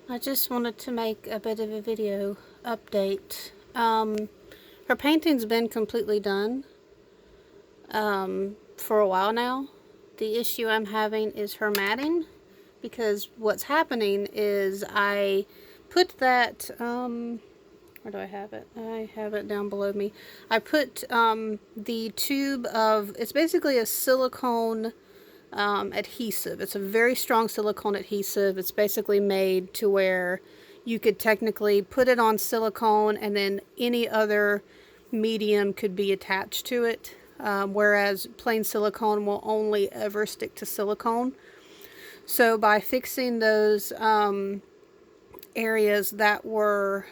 I just wanted to make a bit of a video update. Her painting's been completely done for a while now. The issue I'm having is her matting, because what's happening is I put that, where do I have it? I have it down below me. I put the tube of, it's basically a silicone adhesive. It's a very strong silicone adhesive. It's basically made to where you could technically put it on silicone and then any other medium could be attached to it, whereas plain silicone will only ever stick to silicone. So by fixing those areas that were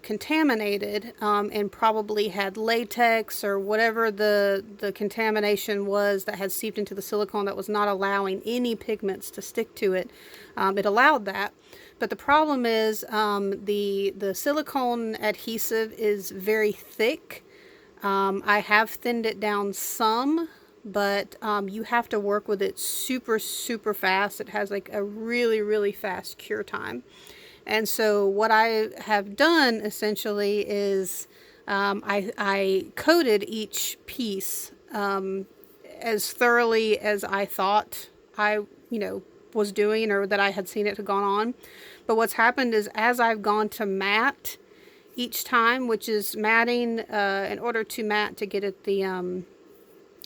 contaminated and probably had latex or whatever the contamination was that had seeped into the silicone that was not allowing any pigments to stick to it, it allowed that. But the problem is the silicone adhesive is very thick. I have thinned it down some, but you have to work with it super fast. It has like a really fast cure time. And so what I have done essentially is I coated each piece as thoroughly as I thought I was doing, or that I had seen it had gone on. But what's happened is, as I've gone to matte each time, which is matting, in order to matte to get at the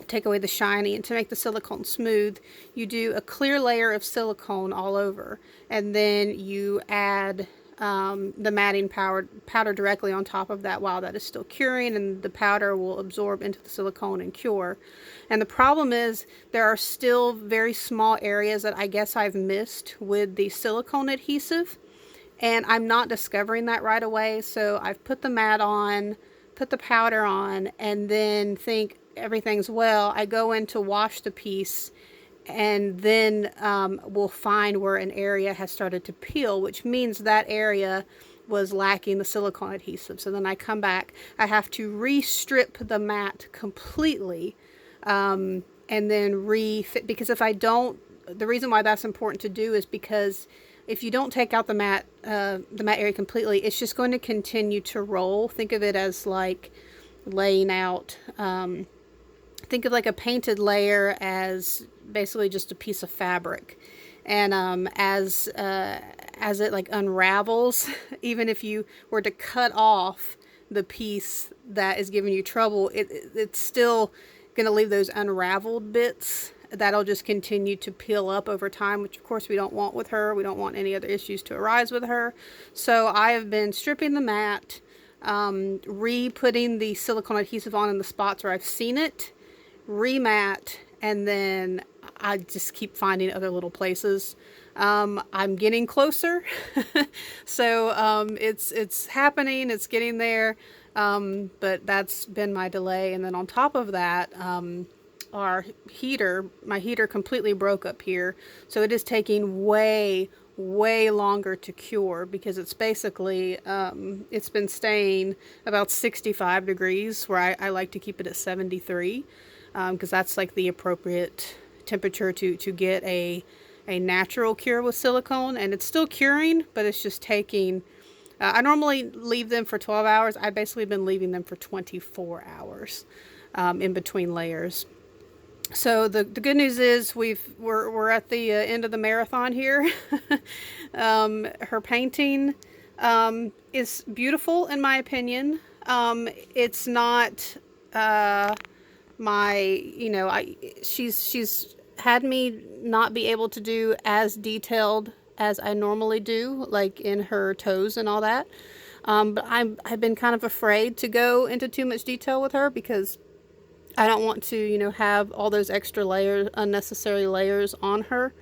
take away the shiny and to make the silicone smooth, you do a clear layer of silicone all over, and then you add the matting powder directly on top of that while that is still curing, and the powder will absorb into the silicone and cure. And the problem is there are still very small areas that I guess I've missed with the silicone adhesive, and I'm not discovering that right away. So I've put the mat on, put the powder on, and then think everything's well. I go in to wash the piece, and then we'll find where an area has started to peel, which means that area was lacking the silicone adhesive. So then I come back, I have to re-strip the mat completely, and then refit, because if I don't, the reason why that's important to do is because if you don't take out the mat area completely, it's just going to continue to roll. Think of it as like laying out, think of like a painted layer as basically just a piece of fabric. And as it like unravels, even if you were to cut off the piece that is giving you trouble, it's still going to leave those unraveled bits that'll just continue to peel up over time, which of course we don't want with her. We don't want any other issues to arise with her. So I have been stripping the mat, re-putting the silicone adhesive on in the spots where I've seen it, remat, and then I just keep finding other little places. I'm getting closer. So it's happening, it's getting there, but that's been my delay. And then on top of that, my heater completely broke up here, so it is taking way longer to cure, because it's basically it's been staying about 65 degrees, where I like to keep it at 73, because that's like the appropriate temperature to get a natural cure with silicone. And it's still curing, but it's just taking I normally leave them for 12 hours. I've basically been leaving them for 24 hours in between layers. So the good news is we're at the end of the marathon here. Her painting is beautiful in my opinion. It's not she's had me not be able to do as detailed as I normally do, like in her toes and all that. But I've been kind of afraid to go into too much detail with her, because I don't want to, have all those extra layers, unnecessary layers on her,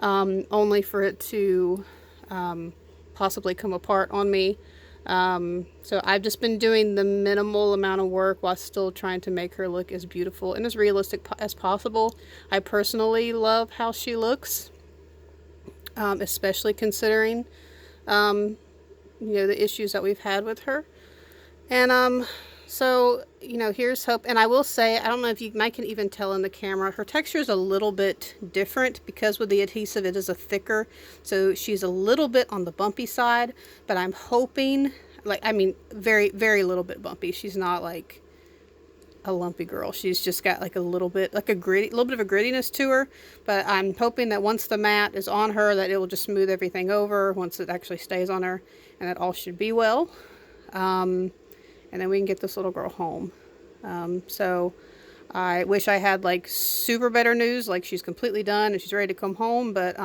only for it to possibly come apart on me. So I've just been doing the minimal amount of work while still trying to make her look as beautiful and as realistic as possible. I personally love how she looks, especially considering, the issues that we've had with her. And So, here's hope. And I will say, I don't know if you might can even tell in the camera, her texture is a little bit different because with the adhesive, it is a thicker. So she's a little bit on the bumpy side, but I'm hoping, very, very little bit bumpy. She's not like a lumpy girl. She's just got like a little bit, like a little bit of a grittiness to her. But I'm hoping that once the mat is on her, that it will just smooth everything over once it actually stays on her, and that all should be well. And then we can get this little girl home. So I wish I had like super better news, like she's completely done and she's ready to come home. But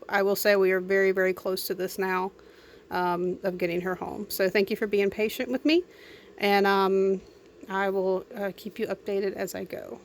I will say we are very, very close to this now, of getting her home. So thank you for being patient with me. And I will keep you updated as I go.